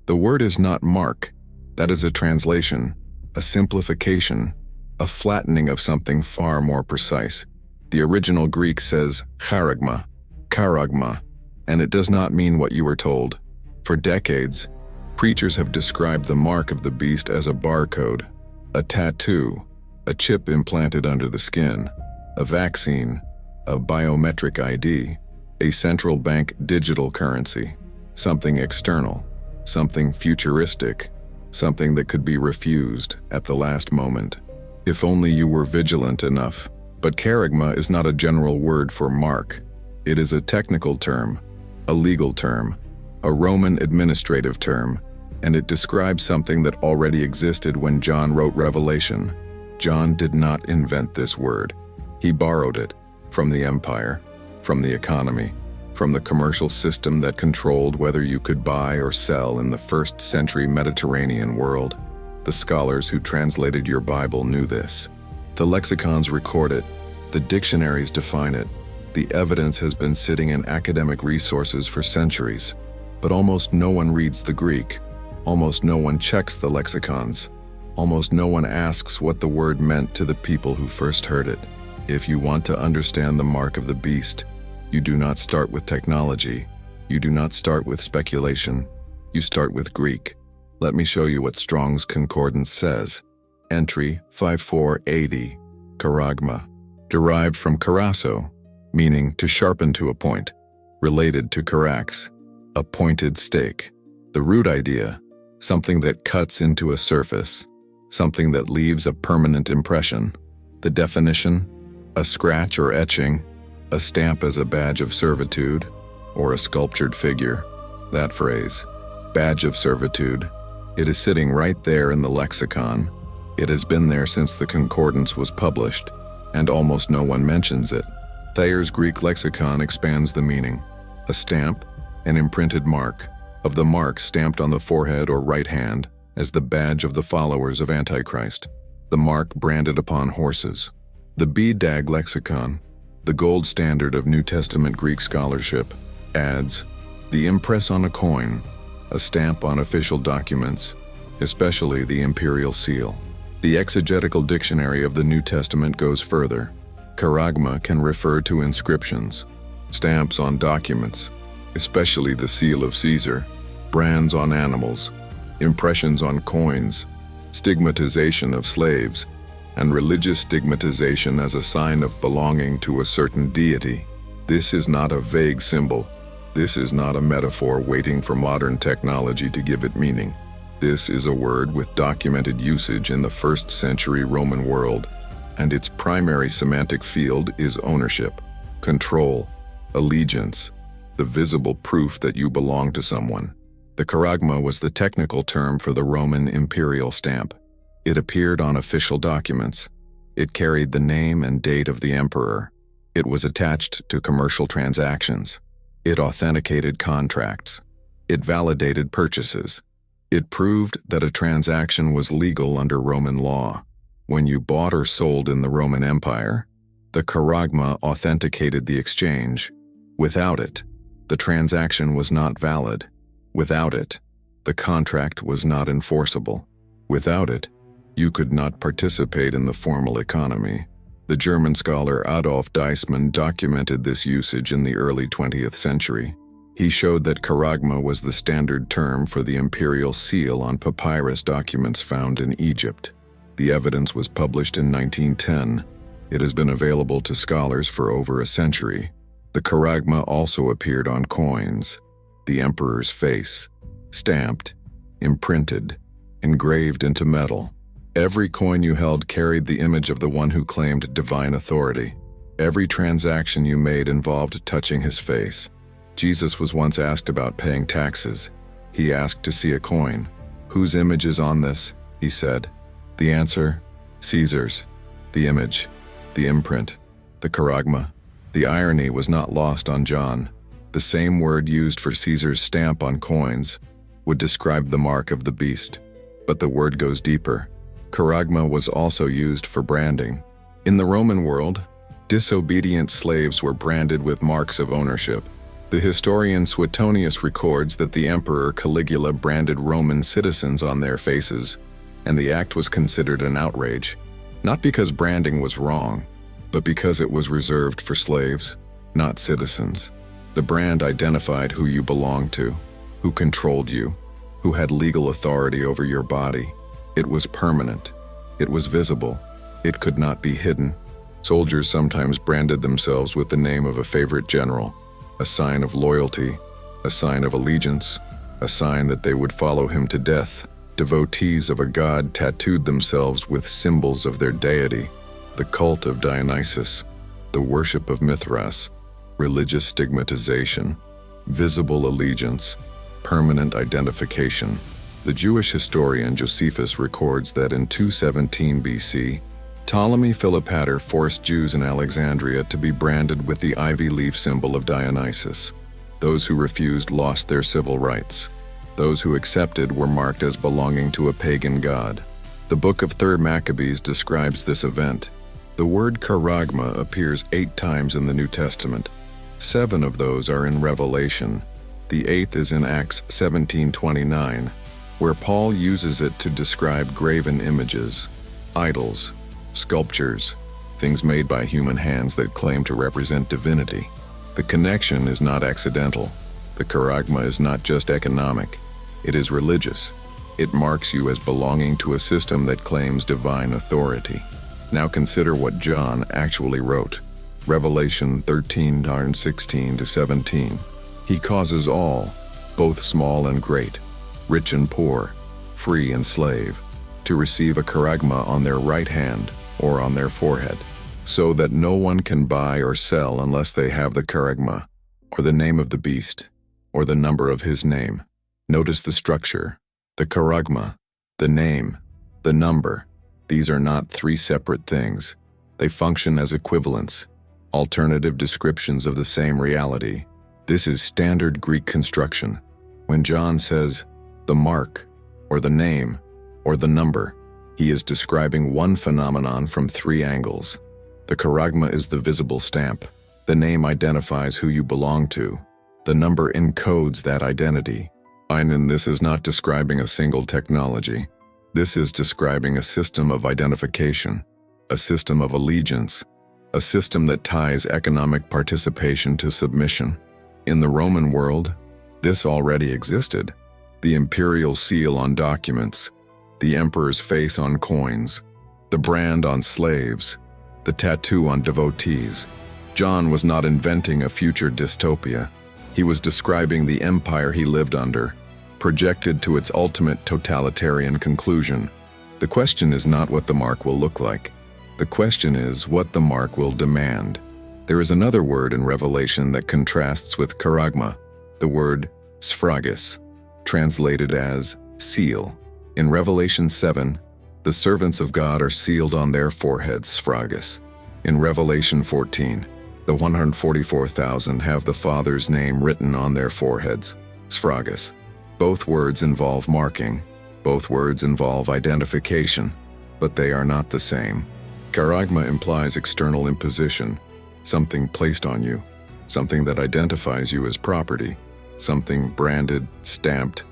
The word is not mark. That is a translation, a simplification, a flattening of something far more precise. The original Greek says charagma, and it does not mean what you were told. For decades, preachers have described the mark of the beast as a barcode, a tattoo, a chip implanted under the skin, a vaccine, a biometric ID, a central bank digital currency, something external, something futuristic, something that could be refused at the last moment. If only you were vigilant enough. But charagma is not a general word for mark. It is a technical term, a legal term, a Roman administrative term, and it describes something that already existed when John wrote Revelation. John did not invent this word. He borrowed it from the empire, from the economy, from the commercial system that controlled whether you could buy or sell in the first century Mediterranean world. The scholars who translated your Bible knew this. The lexicons record it, the dictionaries define it, the evidence has been sitting in academic resources for centuries, but almost no one reads the Greek, almost no one checks the lexicons, almost no one asks what the word meant to the people who first heard it. If you want to understand the mark of the beast, you do not start with technology, you do not start with speculation, you start with Greek. Let me show you what Strong's Concordance says. Entry 5480, Charagma, derived from charasso, meaning to sharpen to a point, related to charax, a pointed stake. The root idea, something that cuts into a surface, something that leaves a permanent impression. The definition, a scratch or etching, a stamp as a badge of servitude, or a sculptured figure. That phrase, badge of servitude, it is sitting right there in the lexicon. It has been there since the concordance was published, and almost no one mentions it. Thayer's Greek lexicon expands the meaning. A stamp, an imprinted mark, of the mark stamped on the forehead or right hand as the badge of the followers of Antichrist. The mark branded upon horses. The BDAG lexicon, the gold standard of New Testament Greek scholarship, adds the impress on a coin, a stamp on official documents, especially the imperial seal. The Exegetical Dictionary of the New Testament goes further. Charagma can refer to inscriptions, stamps on documents, especially the seal of Caesar, brands on animals, impressions on coins, stigmatization of slaves, and religious stigmatization as a sign of belonging to a certain deity. This is not a vague symbol. This is not a metaphor waiting for modern technology to give it meaning. This is a word with documented usage in the first century Roman world, and its primary semantic field is ownership, control, allegiance, the visible proof that you belong to someone. The charagma was the technical term for the Roman imperial stamp. It appeared on official documents. It carried the name and date of the emperor. It was attached to commercial transactions. It authenticated contracts. It validated purchases. It proved that a transaction was legal under Roman law. When you bought or sold in the Roman Empire, the charagma authenticated the exchange. Without it, the transaction was not valid. Without it, the contract was not enforceable. Without it, you could not participate in the formal economy. The German scholar Adolf Deismann documented this usage in the early 20th century. He showed that charagma was the standard term for the imperial seal on papyrus documents found in Egypt. The evidence was published in 1910. It has been available to scholars for over a century. The charagma also appeared on coins, the emperor's face, stamped, imprinted, engraved into metal. Every coin you held carried the image of the one who claimed divine authority. Every transaction you made involved touching his face. Jesus was once asked about paying taxes. He asked to see a coin. "Whose image is on this?" he said. The answer, Caesar's. The image, the imprint, the charagma. The irony was not lost on John. The same word used for Caesar's stamp on coins would describe the mark of the beast. But the word goes deeper. Charagma was also used for branding. In the Roman world, disobedient slaves were branded with marks of ownership. The historian Suetonius records that the emperor Caligula branded Roman citizens on their faces, and the act was considered an outrage, not because branding was wrong, but because it was reserved for slaves, not citizens. The brand identified who you belonged to, who controlled you, who had legal authority over your body. It was permanent. It was visible. It could not be hidden. Soldiers sometimes branded themselves with the name of a favorite general, a sign of loyalty, a sign of allegiance, a sign that they would follow him to death. Devotees of a god tattooed themselves with symbols of their deity, the cult of Dionysus, the worship of Mithras, religious stigmatization, visible allegiance, permanent identification. The Jewish historian Josephus records that in 217 BC, Ptolemy Philopator forced Jews in Alexandria to be branded with the ivy leaf symbol of Dionysus. Those who refused lost their civil rights. Those who accepted were marked as belonging to a pagan god. The book of 3rd Maccabees describes this event. The word Charagma appears 8 times in the New Testament. 7 of those are in Revelation. The 8th is in Acts 17:29, where Paul uses it to describe graven images, idols, sculptures, things made by human hands that claim to represent divinity. The connection is not accidental. The Charagma is not just economic. It is religious. It marks you as belonging to a system that claims divine authority. Now consider what John actually wrote. Revelation 13:16-17. He causes all, both small and great, rich and poor, free and slave, to receive a Charagma on their right hand or on their forehead, so that no one can buy or sell unless they have the Charagma, or the name of the beast, or the number of his name. Notice the structure. The Charagma, the name, the number. These are not 3 separate things. They function as equivalents, alternative descriptions of the same reality. This is standard Greek construction. When John says, the mark, or the name, or the number, he is describing one phenomenon from 3 angles. The Charagma is the visible stamp. The name identifies who you belong to. The number encodes that identity. And this is not describing a single technology. This is describing a system of identification, a system of allegiance, a system that ties economic participation to submission. In the Roman world, this already existed. The imperial seal on documents, the emperor's face on coins, the brand on slaves, the tattoo on devotees. John was not inventing a future dystopia. He was describing the empire he lived under, projected to its ultimate totalitarian conclusion. The question is not what the mark will look like. The question is what the mark will demand. There is another word in Revelation that contrasts with Charagma, the word sphragus, translated as seal. In Revelation 7, the servants of God are sealed on their foreheads, sphragus. In Revelation 14, the 144,000 have the Father's name written on their foreheads, sphragus. Both words involve marking. Both words involve identification, but they are not the same. Charagma implies external imposition, something placed on you, something that identifies you as property, something branded, stamped,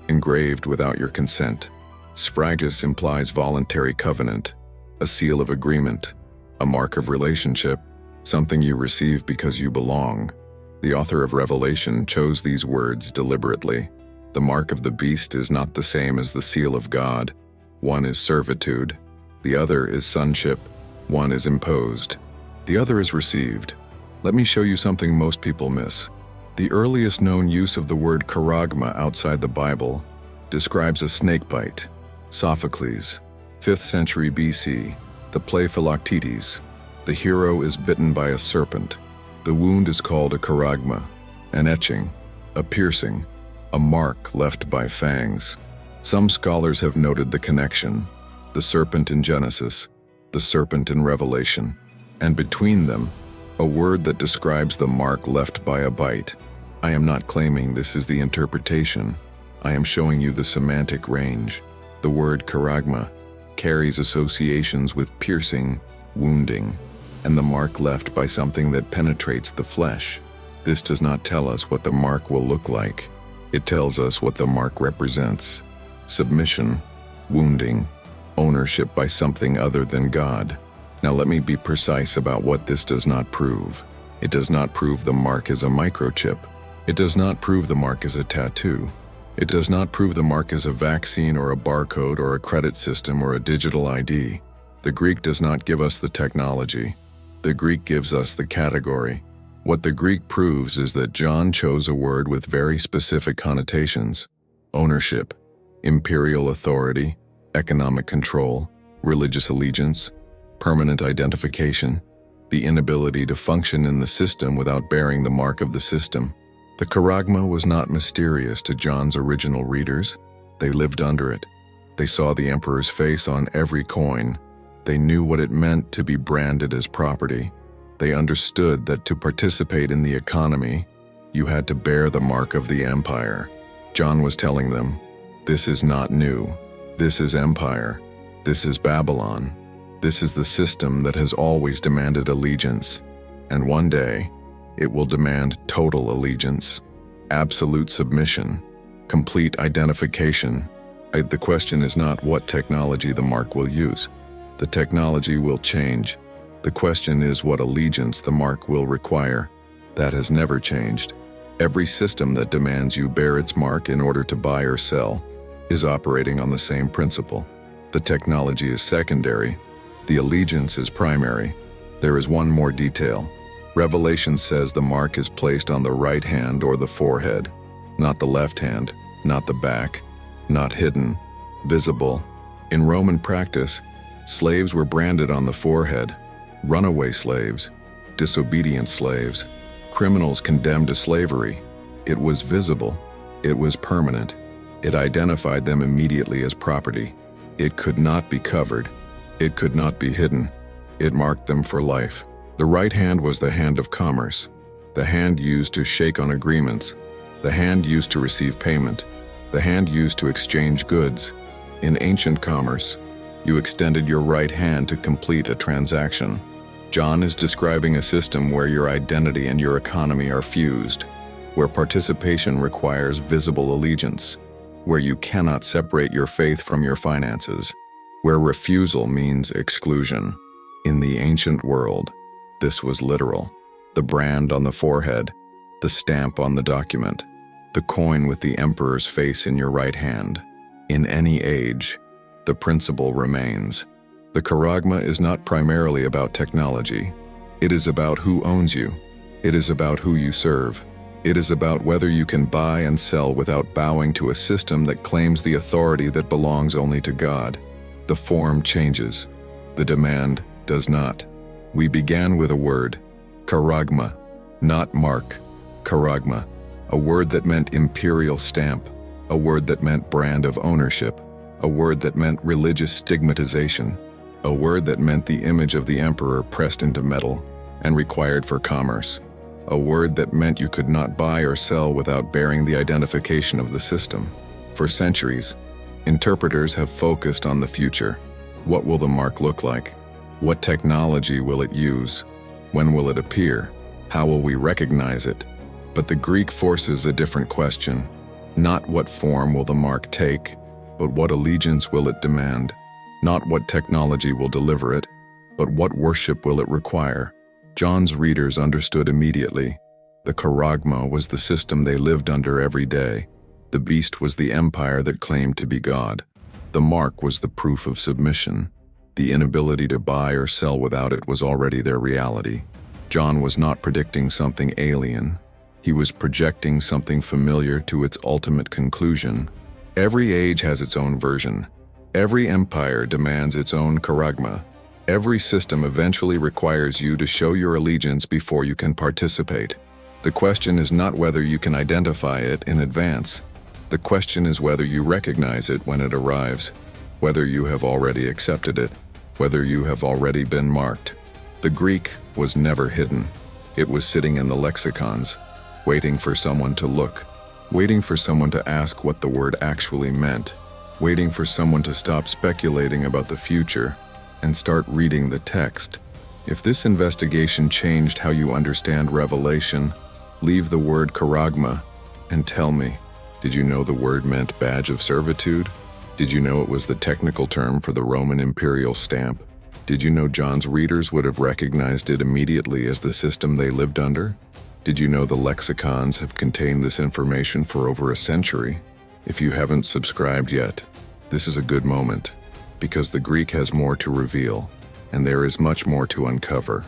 engraved without your consent. Sphragus implies voluntary covenant, a seal of agreement, a mark of relationship, something you receive because you belong. The author of Revelation chose these words deliberately. The mark of the beast is not the same as the seal of God. One is servitude, the other is sonship. One is imposed, the other is received. Let me show you something most people miss. The earliest known use of the word Charagma outside the Bible describes a snake bite. Sophocles, 5th century BC, the play Philoctetes. The hero is bitten by a serpent. The wound is called a Charagma, an etching, a piercing, a mark left by fangs. Some scholars have noted the connection, the serpent in Genesis, the serpent in Revelation, and between them, a word that describes the mark left by a bite. I am not claiming this is the interpretation. I am showing you the semantic range. The word Charagma carries associations with piercing, wounding, and the mark left by something that penetrates the flesh. This does not tell us what the mark will look like. It tells us what the mark represents: submission, wounding, ownership by something other than God. Now let me be precise about what this does not prove. It does not prove the mark is a microchip. It does not prove the mark is a tattoo. It does not prove the mark is a vaccine or a barcode or a credit system or a digital ID. The Greek does not give us the technology. The Greek gives us the category. What the Greek proves is that John chose a word with very specific connotations: ownership, imperial authority, economic control, religious allegiance, permanent identification, the inability to function in the system without bearing the mark of the system. The Charagma was not mysterious to John's original readers. They lived under it. They saw the emperor's face on every coin. They knew what it meant to be branded as property. They understood that to participate in the economy, you had to bear the mark of the empire. John was telling them, this is not new. This is empire. This is Babylon. This is the system that has always demanded allegiance. And one day, it will demand total allegiance, absolute submission, complete identification. The question is not what technology the mark will use. The technology will change. The question is what allegiance the mark will require. That has never changed. Every system that demands you bear its mark in order to buy or sell is operating on the same principle. The technology is secondary. The allegiance is primary. There is one more detail. Revelation says the mark is placed on the right hand or the forehead, not the left hand, not the back, not hidden, visible. In Roman practice, slaves were branded on the forehead: runaway slaves, disobedient slaves, criminals condemned to slavery. It was visible. It was permanent. It identified them immediately as property. It could not be covered. It could not be hidden. It marked them for life. The right hand was the hand of commerce, the hand used to shake on agreements, the hand used to receive payment, the hand used to exchange goods. In ancient commerce, you extended your right hand to complete a transaction. John is describing a system where your identity and your economy are fused, where participation requires visible allegiance, where you cannot separate your faith from your finances, where refusal means exclusion. In the ancient world, this was literal. The brand on the forehead, the stamp on the document, the coin with the emperor's face in your right hand. In any age, the principle remains. The Charagma is not primarily about technology. It is about who owns you. It is about who you serve. It is about whether you can buy and sell without bowing to a system that claims the authority that belongs only to God. The form changes. The demand does not. We began with a word, Charagma, not mark. Charagma, a word that meant imperial stamp, a word that meant brand of ownership, a word that meant religious stigmatization, a word that meant the image of the emperor pressed into metal and required for commerce, a word that meant you could not buy or sell without bearing the identification of the system. For centuries, interpreters have focused on the future. What will the mark look like? What technology will it use? When will it appear? How will we recognize it? But the Greek forces a different question. Not what form will the mark take, but what allegiance will it demand? Not what technology will deliver it, but what worship will it require? John's readers understood immediately. The Charagma was the system they lived under every day. The beast was the empire that claimed to be God. The mark was the proof of submission. The inability to buy or sell without it was already their reality. John was not predicting something alien. He was projecting something familiar to its ultimate conclusion. Every age has its own version. Every empire demands its own Charagma. Every system eventually requires you to show your allegiance before you can participate. The question is not whether you can identify it in advance. The question is whether you recognize it when it arrives, whether you have already accepted it, whether you have already been marked. The Greek was never hidden. It was sitting in the lexicons, waiting for someone to look, waiting for someone to ask what the word actually meant, waiting for someone to stop speculating about the future and start reading the text. If this investigation changed how you understand Revelation, Leave the word Charagma and tell me, did you know the word meant badge of servitude? Did you know it was the technical term for the Roman imperial stamp? Did you know John's readers would have recognized it immediately as the system they lived under? Did you know the lexicons have contained this information for over a century? If you haven't subscribed yet, this is a good moment, because the Greek has more to reveal, and there is much more to uncover.